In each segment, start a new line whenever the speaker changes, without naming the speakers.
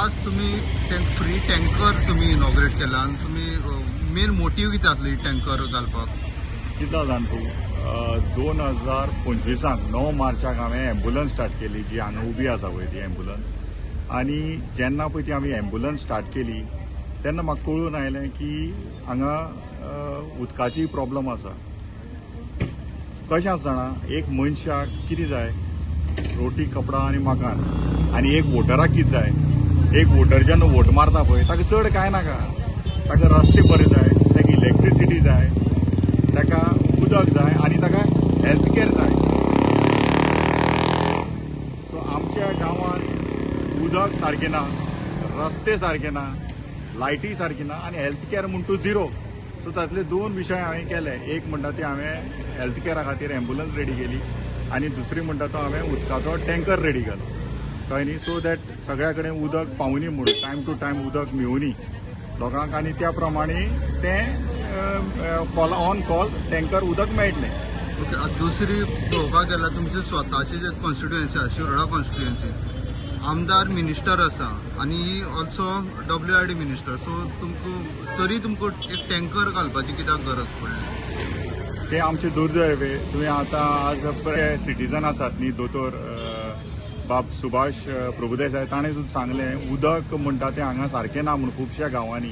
आज तुम्ही free tanker तुम्ही इनॉग्रेट केला आणि तुम्ही मेन मोटीव कितें आसलो ही टँकर घालपाक?
कितें जाण तूं 2025 9 मार्चाक हांवें एम्ब्युलन्स स्टार्ट केली जी हांगा उबी आसा पळय ती एम्ब्युलन्स. आनी जेन्ना पळय ती आमी एम्ब्युलन्स स्टार्ट केली तेन्ना म्हाका कळून आयलें की हांगा उदकाची प्रॉब्लम आसा. कशें आसा जाणा, एक मनशाक कितें जाय? रोटी कपडा आनी मकान. आनी एक वोटराक कितें जाय? एक वोटर जेन्ना वोट मारता पळय ताका चड कांय नाका. ताका रस्ते बरे जाय, ताका इलेक्ट्रिसिटी जाय, ताका उदक जाय आनी ताका हेल्थ केअर जाय. सो आमच्या गांवांत उदक सारकें ना, रस्ते सारके ना, लायटी सारकी ना आनी हेल्थ केअर म्हणटा तूं झिरो. सो तातले दोन विशय हांवें केले. एक म्हणटा ती हांवें हेल्थ केअरा खातीर एम्ब्युलन्स रेडी केली आनी दुसरी म्हणटा तो हांवें उदकाचो टँकर रेडी केलो. कळ्ळें न्ही? सो दॅट सगळ्या कडेन उदक पावुनी म्हणून टायम टू टायम उदक मेळुनी लोकांक आनी त्या प्रमाणे तें ऑन कॉल टँकर उदक मेळटलें.
ओके, दुसरी पळोवपाक गेल्यार तुमचे स्वताचे जे कॉन्स्टिट्युएन्सी आसा, शिरोडा कॉन्स्टिट्युएन्सी, आमदार मिनिस्टर आसा आनी ऑल्सो WRD मिनिस्टर. सो तुमकां एक टँकर घालपाची कित्याक गरज पडली?
ते आमचे दुर्दैव. तुवें आतां आज सिटीजन आसात न्ही, दोतोर बाब सुभाष प्रभुदेसाय ताणें सुद्दां सांगलें उदक म्हणटा तें हांगा सारकें ना म्हूण खुबश्या गांवांनी.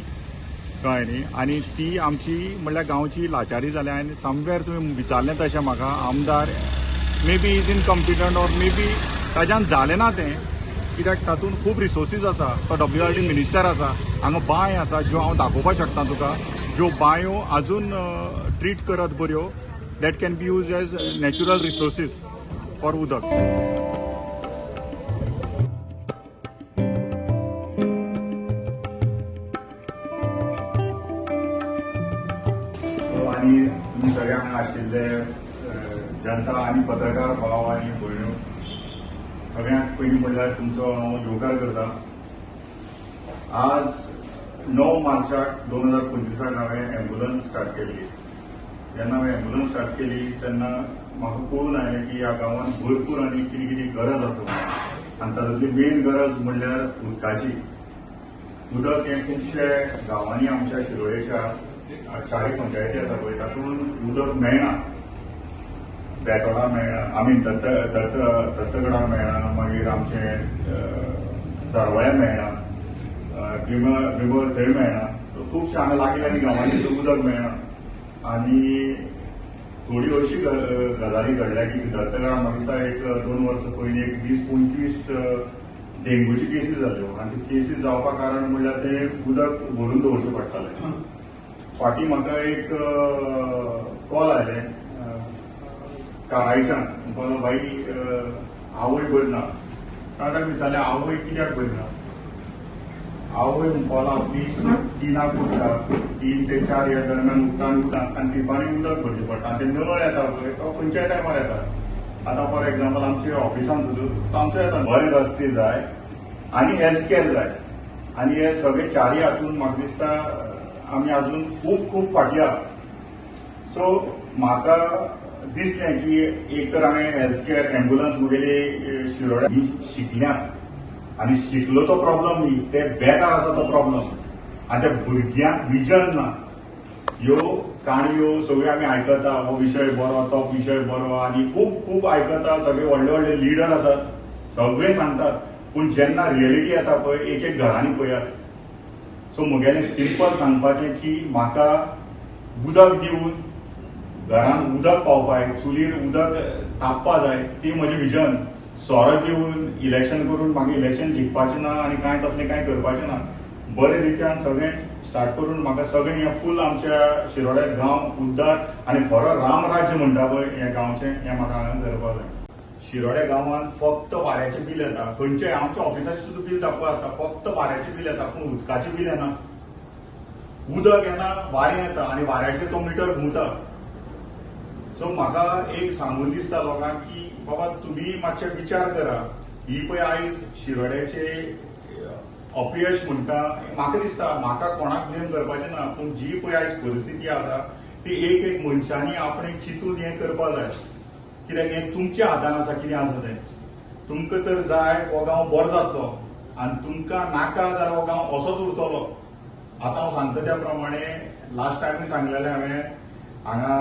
कळ्ळें न्ही? आनी ती आमची म्हणल्यार गांवची लाचारी जाल्या. आनी समवेर तुवें विचारलें तशें म्हाका आमदार may be is इनकम्पिटंट or may be ताच्यान जालें ना तें, कित्याक तातूंत खूब रिसोर्सीस आसा. तो WRD मिनिस्टर आसा, हांगा बांय आसा ज्यो हांव दाखोवपाक शकता तुका, ज्यो बांयो आजून ट्रीट करत बऱ्यो, that can be use as natural resources for उदक. आनी तुमी सगळे हांगा आशिल्ले जनता आनी पत्रकार भाव आनी भयण्यो, सगळ्यांत पयलीं म्हणल्यार तुमचो हांव उपकार करता. आज 9 मार्चाक 2025 हांवें एम्ब्युलन्स स्टार्ट केली. जेन्ना हांवें एम्ब्युलन्स स्टार्ट केली तेन्ना म्हाका कळून आयलें की ह्या गांवांत भरपूर आनी कितें कितें गरज आसा. आनी तातूंतली मेन गरज म्हणल्यार उदकाची. उदक हें खुबशे गांवांनी आमच्या शिरोडेच्या 4 पंचायती आसा पळय तातूंत उदक मेळना. बेतोडा मेळना, आमी दत्तगडा मेळना, मागीर आमचे सरवळ्या मेळना, बिमर थंय मेळना. खुबशे हांगा लागीं गांवांनी उदक मेळना. आनी थोडी अशी गजाली घडल्या की दत्तगडा म्हाका दिसता एक 2 वर्सां पयलीं एक 20-25 डेंगूची केसीस जाल्यो. आनी ते केसीस जावपा कारण म्हणल्यार ते उदक भरून दवरचें पडटालें. फाटीं म्हाका एक कॉल आयलें कारायच्यान. म्हणपाक बाई आवय बरी ना. ताका विचारलें आवय कित्याक बरी ना? आवय म्हणपाक आपली 3 उठटा, 3 ते 4 ह्या दरम्यान उठता आनी पिपांनी उदक भरचें पडटा. ते नळ येता पळय तो खंयच्याय टायमार येता. आतां फॉर एक्झाम्पल आमच्या ऑफिसान सुद्दां सामको येता. बरे रस्ते जाय आनी हेल्थ केअर जाय. आनी हे सगळे 4 हातूंत म्हाका दिसता आमी आजून खूब खूब फाटीं आहा. सो म्हाका दिसलें की एक तर हांवें हेल्थ केअर एम्ब्युलन्स मुगेली शिरोड्या शिकल्यात आनी शिकलो तो प्रॉब्लम न्ही, ते बेकार आसा तो प्रॉब्लम. आनी त्या भुरग्यांक विजन ना. ह्यो काणयो सगळ्यो आमी आयकता, हो विशय बरो तो विशय बरो आनी खूब खूब आयकता. सगळे व्हडले व्हडले लिडर आसात, सगळे सांगतात. पूण जेन्ना रियलिटी येता पळय एक एक घरांनी पळयात. सो म्हगेलें सिंपल सांगपाचें की म्हाका उदक दिवन घरांत उदक पावपाक, चुलीर उदक तापपा जाय, ती म्हजी विजन. सोरो दिवन इलेक्शन करून म्हाका इलेक्शन जिखपाचें ना आनी कांय तसलें कांय करपाचें ना. बरे रित्यान सगळें स्टार्ट करून म्हाका सगळें हें फूल आमच्या शिरोड्या गांव उद्दार आनी खरो रामराज्य म्हणटा पळय हें गांवचें हें म्हाका हांगा करपाक जाय. शिरोड्या गांवांत फक्त वाऱ्याचें बिल येता. खंयचेय आमच्या ऑफिसाचें सुद्दां बिल दाखोवप जाता, फक्त वाऱ्याचें बिल येता पूण उदकाचें बिल येना. उदक येना, वारें येता आनी वाऱ्याचेर तो मिटर घुंवता. सो म्हाका एक सांगून दिसता लोकांक की बाबा तुमी मातशे विचार करा. ही पळय आयज शिरोड्याचे अपयश म्हणटा. म्हाका दिसता म्हाका कोणाक ब्लेम करपाचें ना, पूण जी पळय आयज परिस्थिती आसा ती एक एक मनशांनी आपणें चिंतून हें करपाक जाय. कित्याक हें तुमच्या हातान आसा कितें आसा तें. तुमकां तर जाय हो गांव बरो जातलो आनी तुमकां नाका जाल्यार हो गांव असोच उरतलो. आतां हांव सांगता त्या प्रमाणे लास्ट टायमूय सांगलेलें हांवें हांगा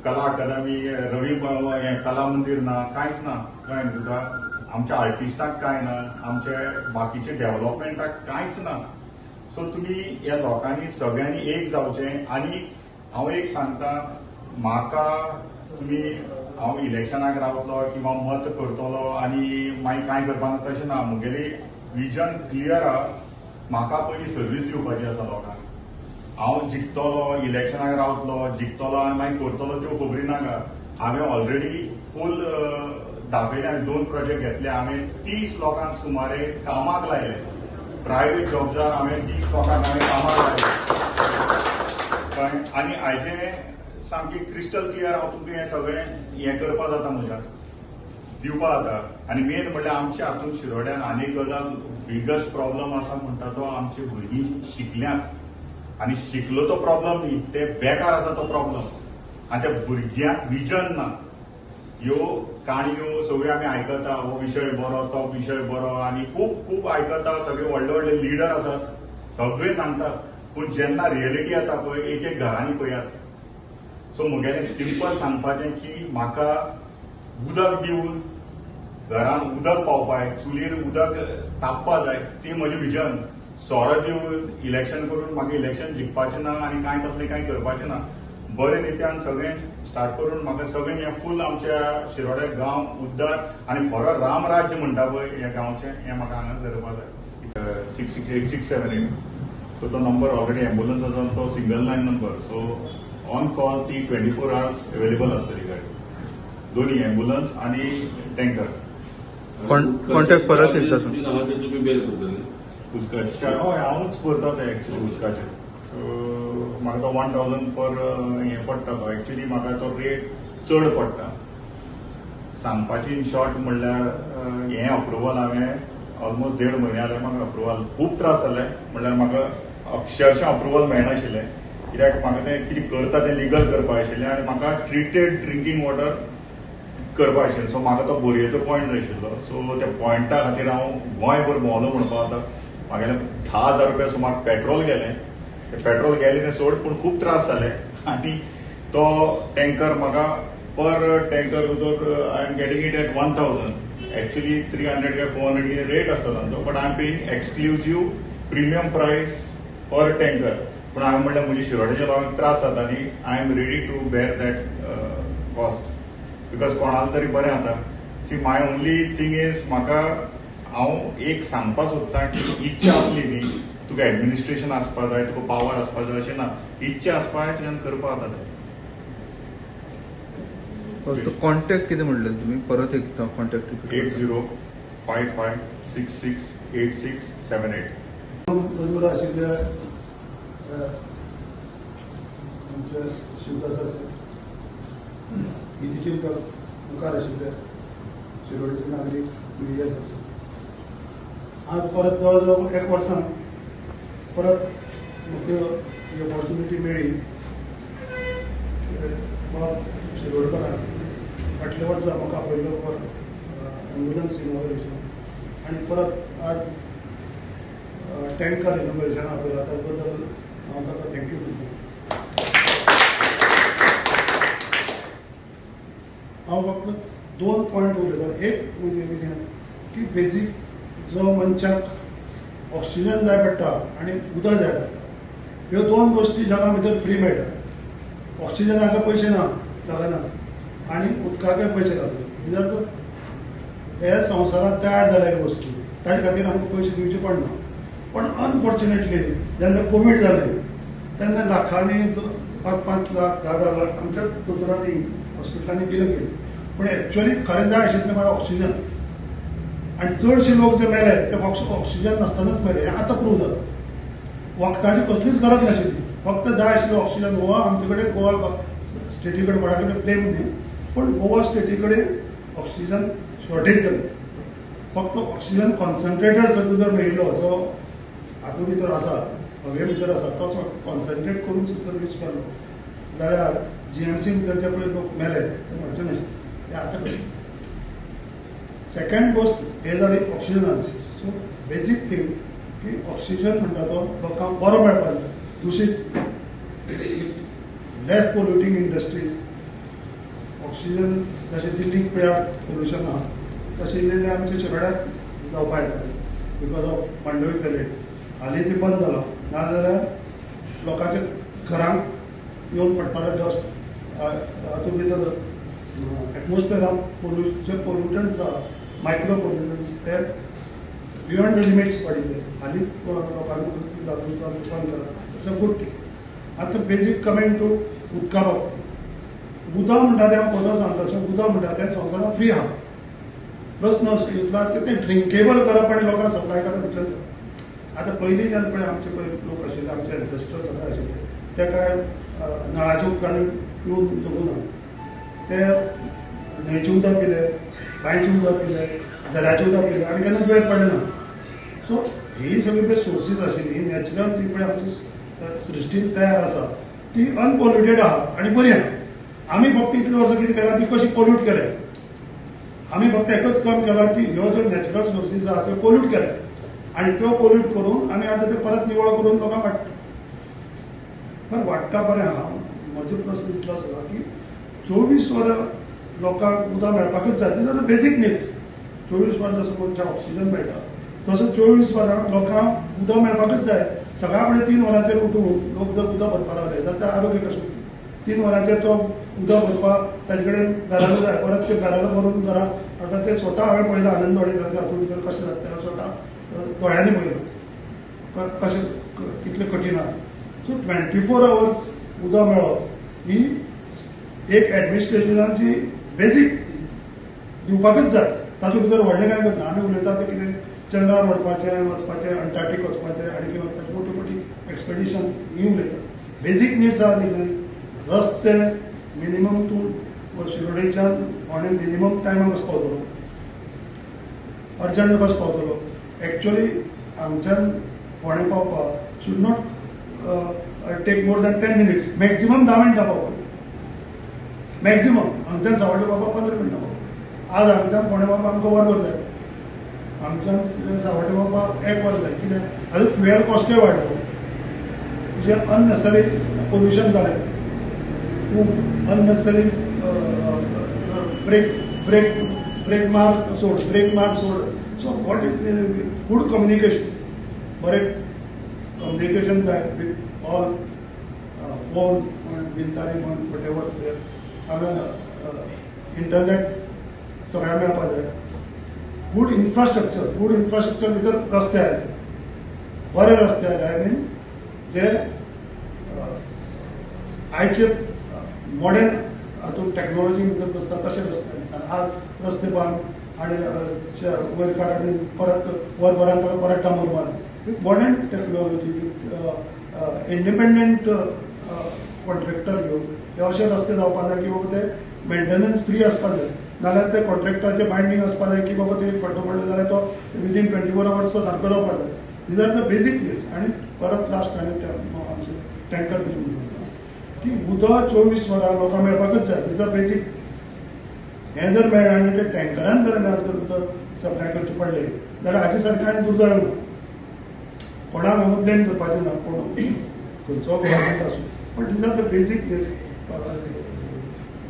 कला अकादमी रवी कला मंदिर ना, कांयच ना. कळ्ळें न्ही तुका. आमच्या आर्टिस्टांक कांय ना, आमचे बाकीचे डेव्हलपमेंटाक कांयच ना. सो तुमी ह्या लोकांनी सगळ्यांनी एक जावचें. आनी हांव एक सांगता, म्हाका तुमी हांव इलेक्शनाक रावतलो किंवा मत करतलो आनी मागीर कांय करपाना तशें ना. म्हगेली विजन क्लियर आहा. म्हाका पयलीं सर्वीस दिवपाची आसा लोकांक. हांव जिखतलो, इलेक्शनाक रावतलो, जिखतलो आनी मागीर करतलो त्यो खबरी नाका. हांवें ऑलरेडी फूल दाखयले. हांवें 2 प्रोजेक्ट घेतले. हांवें 30 लोकांक सुमारे कामाक लायले. प्रायवेट जॉब्सार हांवें 30 लोकांक कामाक लायले. आनी हाजें सामकें क्रिस्टल क्लियर हांव तुमकां हें सगळें हें करपा जाता म्हज्यान, दिवपा जाता. आनी मेन म्हणल्यार आमच्या हातूंत शिरोड्यान आनी एक गजाल बिगस्ट प्रॉब्लम आसा म्हणटा तो आमचे भुरगीं शिकल्यांत आनी शिकलो तो प्रॉब्लम न्ही, ते बेकार आसा तो प्रॉब्लम. आनी त्या भुरग्यांक विजन ना. ह्यो काणयो सगळ्यो आमी आयकता, हो विशय बरो, तो विशय बरो, आनी खूब खूब आयकता. सगळे व्हडले व्हडले लिडर आसात, सगळे सांगतात. पूण जेन्ना रियलिटी येता पळय, एक एक घरांनी पळयात. सो म्हगेलें सिंपल सांगपाचें की म्हाका उदक दिवन घरान उदक पावपाय, चुलीर उदक तापपा जाय, ती म्हजी विजन. सोरो दिवन इलेक्शन करून म्हाका इलेक्शन जिखपाचें ना आनी कांय तसलें कांय करपाचें ना. बरे नित्यान सगळें स्टार्ट करून म्हाका सगळें हें फूल आमच्या शिरोड्या गांव उद्दार आनी खरो रामराज्य म्हणटा पळय ह्या गांवचें, हें म्हाका हांगा करपा जाय. 668678. सो तो नंबर ऑलरेडी एम्ब्युलन्स आसा, तो single line number. So on call ती 24 hours अवेलेबल आसतली गाडी, दोन्ही एम्ब्युलन्स आणि टँकर.
कॉन्टॅक्ट परत एकदा
उदकाचे हय हांवूच करता ते एक्चुअली उदकाचे. सो म्हाका तो 1000 पर हें पडटा. तो एक्चुअली म्हाका तो रेट चड पडटा. सांगपाची इन शॉर्ट म्हणल्यार हें अप्रुवल हांवें ऑलमोस्ट 1.5 म्हयने जाले म्हाका अप्रुवल. खूब त्रास जाले. म्हणल्यार म्हाका अक्षरशः अप्रुवल मेळनाशिल्लें. कित्याक म्हाका तें कितें करता तें लिगल करपाक आशिल्लें आनी म्हाका ट्रिटेड ड्रिंकींग वॉटर करपाक आशिल्लें. सो म्हाका तो बोरयेचो पॉयंट जाय आशिल्लो. सो त्या पॉयंटा खातीर हांव गोंयभर भोंवलो म्हणपाक जाता. म्हागेलें 10,000 रुपया सुमार पेट्रोल गेलें. तें पेट्रोल गेलें तें सोड, पूण खूब त्रास जाले. आनी तो टँकर म्हाका पर टँकर उदक I am getting it at 1000. Actually 300 काय 400 रेट आसता तांचो, but I am paying exclusive premium price पर टँकर. पूण हांवें म्हणल्यार म्हज्या शिरोड्याच्या लोकांक त्रास जाता न्ही, I am ready to bear that cost because कोणाला तरी बरें जाता. See my only thing is म्हाका हांव एक सांगपाक सोदतां की इच्छा आसली न्ही, तुका एडमिनिस्ट्रेशन आसपा जाय, तुका पावर आसपा जाय अशें ना. इच्छा आसपा जाय तुज्यान करपा जाता तें.
कॉन्टॅक्ट कितें म्हणलें तुमी परत एकदा कॉन्टॅक्ट
8055668678.
आमच्या शिवदासाचे हिंदी चिंतक मुखार आशिल्ले शिरोडचे नागरीक मिडिया पर्सन. आज परत जवळ 1 वर्सान परत म्हाका ही ऑपॉर्च्युनिटी मेळ्ळी. शिरोडकरान फाटल्या वर्सा म्हाका आपयल्लो फॉर एम्ब्युलन्स इनॉग्रेशन आनी परत आज टँकर इनॉग्रेशन आपयला. त्या बद्दल हांव ताका थँक्यू म्हणटा. हांव फक्त 2 पॉयंट उलयता. एक म्हणजे कितें की बेजीक जो मनशाक ऑक्सिजन जाय पडटा आनी उदक जाय पडटा, ह्यो 2 गोश्टी जगा भितर फ्री मेळटा. ऑक्सिजनाक पयशे ना लागना आनी उदकाकय पयशे लागना. कित्याक हे संवसारांत तयार जाल्या वस्तू, ताचे खातीर आमकां पयशे दिवचे पडना. पण अनफॉर्च्युनेटली जेन्ना कोवीड जालें तेन्ना लाखांनी 5-5 लाख 10-10 लाख आमच्या दोतोरांनी हॉस्पिटलांनी बिलां केली. पूण एक्च्युअली खरें जाय आशिल्लें म्हळ्यार ऑक्सिजन. आनी चडशे लोक जे मेले ते ऑक्सिजन नासतनाच मेले. हें आतां प्रूव जाता. वखदाची कसलीच गरज नाशिल्ली, फक्त जाय आशिल्लें ऑक्सिजन. हो आमचे कडेन गोवा स्टेटी कडेन कोणा कडेन ब्लेम न्ही, पूण गोवा स्टेटी कडेन ऑक्सिजन शॉर्टेज जाली. फक्त ऑक्सिजन कॉन्सन्ट्रेटेड जर मेळिल्लो जो हातूंत भितर आसा, हवे भितर आसा, तो कॉन्सन्ट्रेट करून सर्वीस केलो जाल्यार जीएमसी भितर जे पळय लोक मेले ते मरचे नाशिल्ले. ते आतां कशें. सेकंड गोश्ट हे जाली ऑक्सिजनाची. सो बेजीक थिंग की ऑक्सिजन म्हणटा तो लोकांक बरो मेळपाक जाय. दूषित लेस पोल्युटींग इंडस्ट्रीज, ऑक्सिजन जशें दिल्लीक पळयात पोल्युशन आहा तशें इल्लें आमच्या शेगड्याक जावपाक येता बिकॉज ऑफ मांडवी पेलेट्स. हालीं ती बंद जाला, नाजाल्यार लोकांच्या घरांक येवन पडटाले डस्ट. हातूंत भितर एटमॉस्फियरांत जे पोल्युटंट्स आहा, मायक्रो पोल्युटंट्स, ते बियॉन्ड द लिमिट्स पडिल्ले. हालींच लोकांनी जातूंत बंद केला. It's a good thing. आतां बेजीक कमिंग टू उदका बाबतींत, उदक म्हणटा तें हांव पयलो सांगता तशें उदक म्हणटा तें संवसारांत फ्री आहा. प्रश्न असो येतला तें ड्रिंकेबल करप आनी लोकांक सप्लाय करप इतलेंच. आतां पयलीं जेन्ना पळय आमचे पळय लोक आशिल्ले, आमचे एन्सेस्टर सगळे आशिल्ले, ते काय नळाच्या उदकान पिवन जगूना. ते न्हंयचें उदक पिलें, बांयचें उदक पिलें, झऱ्याचें उदक पिलें आनी केन्ना दुयेंत पडले ना. सो ही सगळी पळय सोर्सीस आशिल्ली नॅचरल जी पळय आमची सृश्टीन तयार आसा ती अनपोल्युटेड आहा आनी बरी आहा. आमी फक्त इतले वर्सां कितें केलां ती कशी पोल्यूट केले. आमी फक्त एकच काम केला की ह्यो ज्यो नॅचरल सोर्सीस आहा त्यो पोल्यूट केले आनी त्यो पोल्यूट करून आमी आतां ते परत निवळ करून लोकांक वाडटा. बरें वाडटा बरें आहा. म्हजो प्रस्न इतलो आसा की 24 वरां लोकांक उदक मेळपाकूच जाय. These are the basic needs. 24 वरां जसो मनशाक ऑक्सिजन मेळटा तसो 24 वरां लोकांक उदक मेळपाकूच जाय. सकाळ फुडें 3 वरांचेर उठून लोक जर उदक भरपाक लागले जाल्यार ते आरोग्य कशें. 3 वरांचेर तो उदक भरपाक ताजे कडेन घरालो जाय, परत ते घरालो भरून घरा. आतां ते स्वता हांवें पळयलां आनंदवाडी जाता हातूंत भितर कशें जाता तें स्वता दोळ्यांनी पळयलां कशें कितलें कठीण आहा. सो 24 hours उदक मेळप ही एक एडमिनिस्ट्रेशनाची बेजीक दिवपाकूच जाय. तातूंत भितर व्हडलें कांय करना. आमी उलयता तें कितें चंद्रार वचपाचें, अंटार्क्टीक वचपाचें आनी कितें वचपाचें मोठी मोठी एक्सपेडिशन ही उलयता. बेजीक निड्स आहा ती रस्ते मिनिमम तूं शिरोडेच्यान फोंडे मिनिमम टायमार कसो पावतलो, अर्जंट कसो पावतलो. एक्चुअली हांगच्यान फोंडे पावपाक should not take more than 10 minutes. Maximum 10 मिनटां पावपाक. मॅक्झिमम हांगच्यान सावड्डे पावपाक 15 मिनटां पावपाक. आज हांगच्यान फोंडे पावपाक आमकां वरभर जाय. हांगच्यान सावड्डे पावपाक 1 वर जाय. कित्याक हाजो फ्युएल कॉस्टूय वाडलो. जे अननेसेसरी पोल्युशन जालें, खूब अननेसेसरी ब्रेक मार्क सोड. So what is good communication. बरें कम्युनिकेशन जाय विथ ऑल फोन म्हण बिनतारी म्हण वॉटेवर. हांगा इंटरनेट सगळ्यांक मेळपाक जाय. गुड इन्फ्रास्ट्रक्चर भितर रस्ते आयले, बरे रस्ते आयले. आय मीन जे आयचे मॉडर्न हातूंत टॅक्नॉलॉजी भितर बसता तशे रस्ते आयले. आज रस्ते बांद आनी वयर काड आनी परत वरभरान ताका परत डांबर बांद. With modern technology, with independent contractor घेवन हे अशे रस्ते जावपाक जाय की बाबा ते मेंटेनन्स फ्री आसपाक जाय. नाल्यार ते कॉन्ट्रॅक्टराचें बायंडींग आसपाक जाय की बाबा ते खड्डो पडलो जाल्यार तो विदीन 24 hours तो सारको जावपाक जाय. These are the basic needs. आनी परत लास्ट आनी आमचे टँकर दिले म्हणून की उदक 24 वरां लोकांक मेळपाकूच जाय. These are basic. हें जर मेळ्ळें आनी ते टँकरान जर उदक सप्लाय करचें पडलें जाल्यार हाचे सारकें आनी दुर्दैव ना. कोणाक हांगा ब्लेम करपाचें ना. कोण खंयचो गव्हर्मेंट आसूं, but these are the basic needs.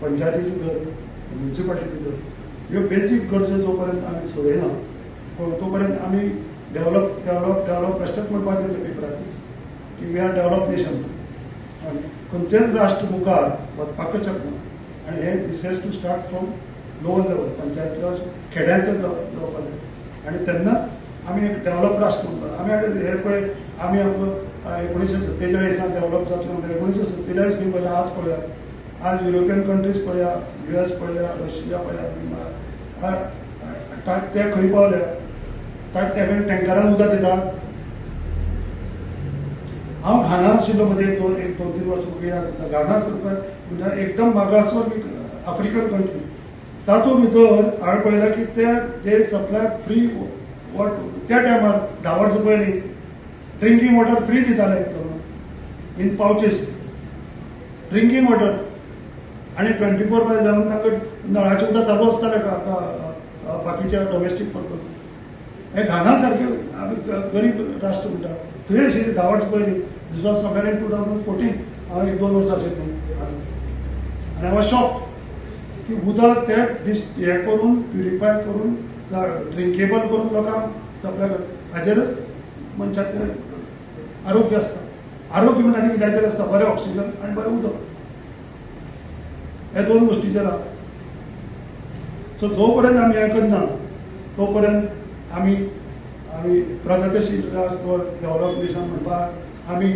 पंचायतीची दर, म्युनिसिपालिटीची दर, ह्यो बेजीक गरजो जो पर्यंत आमी सोडयना तो पर्यंत आमी डेव्हलप बेश्टेच म्हणपाचें त्या पेपराचेर की वी आर डेव्हलप नेशन. आनी खंयचेच राष्ट्र मुखार वचपाकच शकना. आनी हे this has to start from lower level. पंचायतींतलो खेड्यांचेर जावपाक जाय. आनी तेन्नाच आमी एक डेव्हलप राष्ट्र म्हणटा. आमी हे पळय आमी आमकां 1947 डेव्हलप जातलो म्हणजे 1947 न्ही पळय. आज पळया, आज युरोपियन कंट्रीज पळया, US पळया, रशिया पळया, ते खंय पावल्या. त्या कडेन टँकरान उदक येता. हांव घाना आशिल्लो मध्ये एक दोन 3 वर्सां याद जाता. घाना म्हणजे एकदम मागासवर्गीय आफ्रिकन कंट्री. तातूंत भितर हांवें पळयलां की ते सप्लाय फ्री त्या टायमार 10 वर्सां पयलीं ड्रिंकींग वॉटर फ्री दिताले इन पावचेस. ड्रिंकींग वॉटर आनी 24 hours जावन तांकां नळाचें उदक चालू आसतालें बाकीच्या डोमेस्टीक पर्पज. हे घाना सारखे आमी गरीब राष्ट्र म्हणटा थंय अशी 10 वर्सां पयलीं दिस वॉज समवेर इन 2014 हांव 1-2 वर्सां अशें आनी आय वॉज शॉक की उदक ते हे करून प्युरिफाय करून ड्रिंकेबल करून लोकांक सप्लाय करता हाजेरच मनशाचें आरोग्य आसता आरोग्य म्हणजे आनी कित्याचेर आसता बरें ऑक्सिजन आनी बरें उदक हे 2 गोश्टीचेर आहा सो जो पर्यंत आमी हें करना तो पर्यंत आमी प्रगतीशील राष्ट्र डेव्हलप नेशन म्हणपाक आमी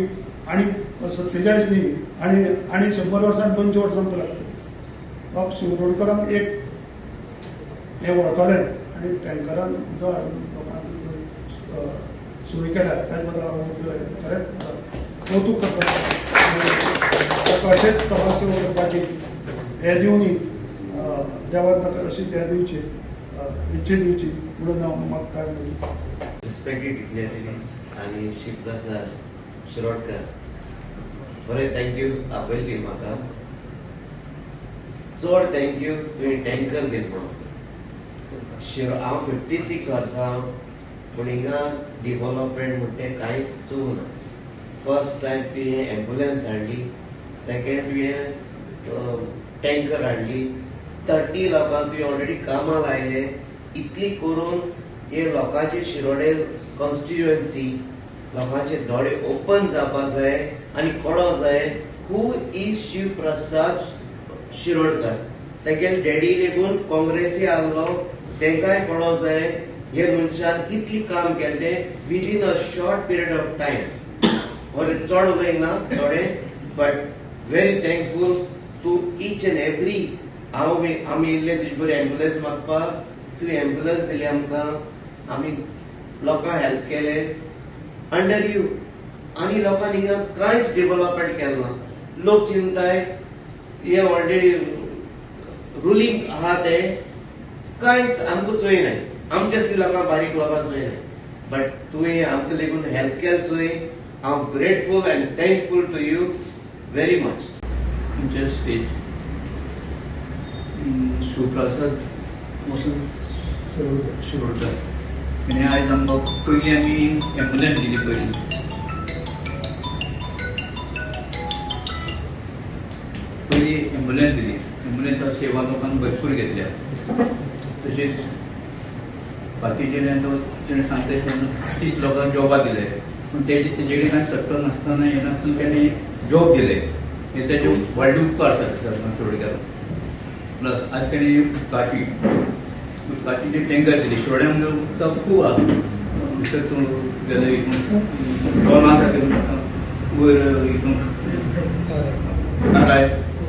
आनी 47 न्ही आनी 100 वर्सां 200 वर्सांक लागता शिरोडकरांक एक हे वळखलें आनी टँकरान उदक हाडून लोकांक सोय केल्या ताजे बद्दल हांव खरेंच कौतूक करता अशेंच समाज सेवा करपाची हे दिवनी देवान ताका अशीच हे दिवची इच्छे दिवची म्हणून हांव मागता
रिस्पेक्टेड डिग्नेटरीज आणि शिवप्रसाद शिरोडकर बरें थँक्यू आपयली म्हाका चड थँक्यू तुवें टँकर दिलो म्हणून हांव 56 वर्सां पूण हिंगा डिव्हलपमेंट म्हणटा कांयच चूक ना फर्स्ट टायम तुवें एम्बुलन्स हाडली सेकंड तुवें टँकर हाडली 30 लोकांक तुवें ऑलरेडी कामां लायले इतली करून हे लोकांचे शिरोडे कॉन्स्टिट्युएन्सी लोकांचे दोळे ओपन जावपा जाय आनी कळो जाय हू इज शिवप्रसाद शिरोडकर तेगेले डॅडी लेगून काँग्रेसी आहलो तेंकाय कळो जाय हे मनशान कितली काम केलें within a short period of time और चड उलयना थोडे but very thankful to each and every आमी येयल्ले तुजे बरी एम्बुलन्स मागपाक तुवें एम्बुलन्स दिली आमकां आमी लोकांक हेल्प केले अंडर यू आनी लोकांनी हिंगा कांयच डेव्हलपमेंट केलें ना लोक चिंताय हे ऑलरेडी रुलींग आहा ते कांयच आमकां चोयनाय आमचे असली लोकांक बारीक लोकांक चोयनाय बट तुवें आमकां लेगून हेल्प केलें चोय हांव grateful and thankful to you very much
तुमचे स्टेज शिवप्रसाद शिरोडकर आनी आयज आमकां पयलीं आमी एम्बुलन्स दिली पयली एम्बुलन्स दिली एम्बुलन्सा सेवा लोकांक भरपूर घेतल्या तशेंच बाकीचे तेणें सांगता 30 लोकांक जॉबा दिले पूण तेजे कडेन कांय सत्ता नासतना हे नासतना तेणें जॉब दिले हे तेजे व्हडले उपकार आसात शिरोडकर प्लस आज तेणें उदकाची जे टँकर दिली शिरोड्या म्हणजे उदक खूब आहा भितर तूं गेले टोना खातीर वयर हितून काराय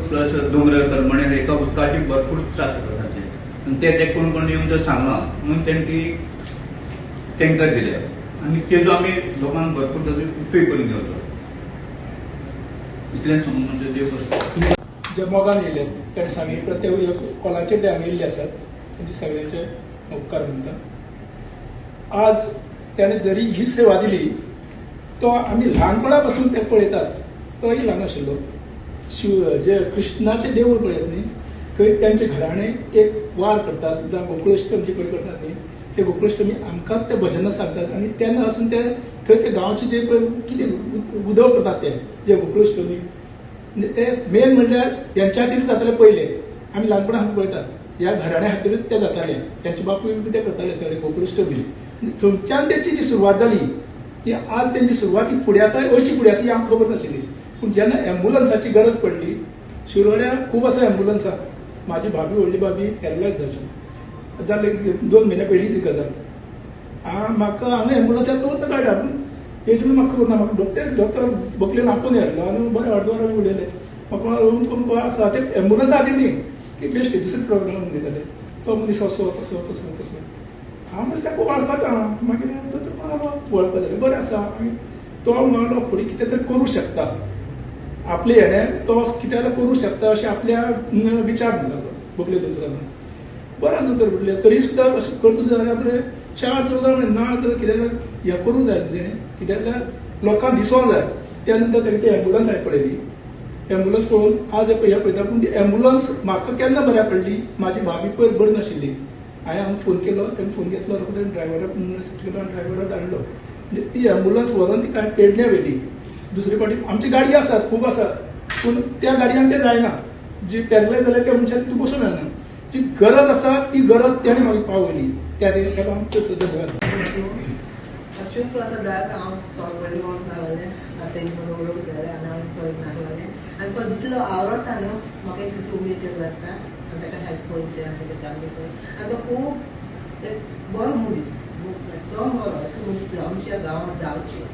प्लस दोंगर करमणे एका उदकाची भरपूर त्रास जाता ते कोण कोण येवन जर सांगला म्हणून तेणें ती टँकर दिले आनी तेजो आमी लोकांक भरपूर ताजो उपयोग करून घेवचो इतलें सांगून म्हणजे देव
जे मोगान येयले ताणें सांगितलं ते कॉलाचेर ते हांगा येयल्ले आसात तांचे सगळ्यांचे उपकार म्हणटा आज त्याने जरी ही सेवा दिली तो आमी ल्हानपणा पासून ते पळयतात तोय ल्हान आशिल्लो शिव जे कृष्णाचे देवूळ पळय आसा न्ही थंय त्यांचे घराणे एक वार करतात जावं गोकुळाष्टमी जे पळय करतात न्ही ते गोकुळाष्टमी आमकांच ते भजनां सांगतात आनी तेन्ना आसून ते थंय ते गांवचे जे पळय कितें उदक करतात ते जे गोकुळाष्टमी ते मेन म्हणल्यार यांच्या खातीर जाताले पयले आमी ल्हानपणा पळयतात ह्या घराण्या खातीरूच ते जाताले त्यांचे बापूय बी ते करताले सगळे गोकुळाष्टमी थंयच्यान त्यांची जी सुरवात जाली ती आज त्यांची सुरवात ही फुडें आसा अशी फुडें आसा ही आमकां खबर नाशिल्ली पूण जेन्ना एम्बुलन्साची गरज पडली शिरोड्या खूब आसा एम्बुलन्स आहा म्हाजी भाभी व्हडली भाभी पॅरलायज जावची जाले 2 म्हयने पयलींच ही गजाल म्हाका हांगा एम्बुलन्सार दोन काडटा पूण हेजे म्हाका खबर ना म्हाका दोतोर बकलेन आपोवन येयल्लो आनी बरें अर्दवारान उडयले म्हाका रूम करून आसा ते एम्बुलन्स आदी न्ही की बेस्ट दुसरे प्रोग्राम दिताले तो मनीस असो तसो तसो तसो हांव म्हणजे ताका वळखता मागीर दोतोर वळखता जालें बरें आसा आनी तो म्हणलो फुडें कितें तरी करूं शकता आपले हेणें तो कितें करूं शकता अशें आपल्या विचार म्हणटालो बकले दोतोरान बरें आसा दोतोर म्हटलें तरी सुद्दां अशें करता जाल्यार 4 चौदा ना तर कितें हें करूं जाय तेणें कित्याक जाल्यार लोकांक दिसोंक जाय त्या नंतर ताका ती एम्बुलन्स हांवें पळयली एम्बुलन्स पळोवन आज हे पळयता पूण ती एम्बुलन्स म्हाका केन्ना बऱ्या पडली म्हाजी भाभी पयर बरी नाशिल्ली हांवें फोन केलो, तेणें फोन घेतलो, रोखडें ड्रायव्हराक रिसीव केलो आनी ड्रायव्हराक धाडलो. म्हणजे ती एम्बुलन्स व्हरून ती काय पेडण्या व्हेली. दुसरे फावटी आमची गाडी आसात, खूब आसात, पूण त्या गाडयांक ते जायना. जी पॅरलायज जाल्यार त्या मनशाक तूं बसून येना. जी गरज आसा ती गरज त्याने म्हाका पावयली. त्या ताका हांव चडसो धन्यवाद.
अश्विन प्रसादाक हांव चड व्हडलें वोट नासलें, आतां तेंचे वळख जालें आनी हांव चड नासलें. आनी तो जितलो आवडटा न्हू, म्हाका दिसता ती उमेद लागता आनी ताका हेल्प करचें आनी ताका चांगलें करचें. आनी तो खूब एक बरो मनीस, एकदम बरो असो मनीस आमच्या गांवांत जावचें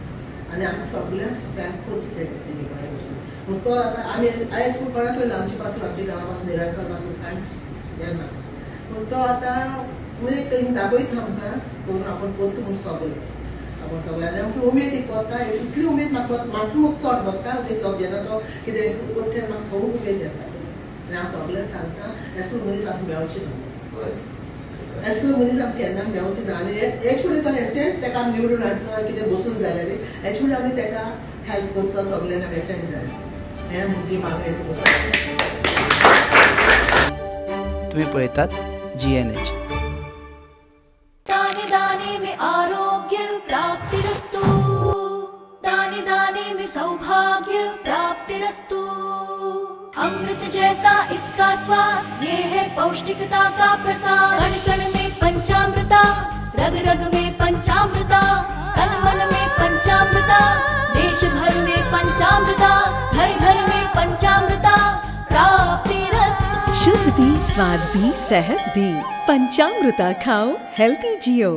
आनी आमकां सगळ्यांक हेल्प करचें तेणी कडेन दिसता. पूण तो आतां आमी आयज पूण कोणाच वयलो आमचे पासून, आमच्या गांवा पासून, निरांकर पासून कांयच हें ना. पूण तो आतां म्हणजे थंय दाखयता आमकां करून आपूण करता म्हूण सगळें. आपूण सगळ्यांनी आमकां उमेद एक कोता, इतली उमेद म्हाका चड भोगता उमेद जेन्ना तो कितें करता तेन्ना म्हाका सगळो उमेद येता. आनी हांव सगळ्यांक सांगता असलो मनीस आमकां मेळचें ना. असलो मनीस आमकां केन्ना मेळचें ना. आनी एक्चुअली तो एसेंस ताका आमी निवडून हाडचो, कितें बसून जाल्यार एक्चुअली आमी ताका हेल्प करचो सगळ्यांना एकठांय जाय. हें म्हजी मागणी
तुम्ही पळयतात GNH.
दाने दाने में आरोग्य प्राप्तिरस्तु, दाने दाने में सौभाग्य प्राप्तिरस्तु. अमृत जैसा इसका स्वाद, ये है पौष्टिकता का प्रसाद. कण कण में पंचामृता, रग रग में पंचामृता, तन मन में पंचामृता, देश भर में पंचामृता, घर घर में पंचामृता प्राप्तिरस्तु.
शुद्ध भी, स्वाद भी, सेहत भी. पंचामृता खाओ, हेल्थी जियो.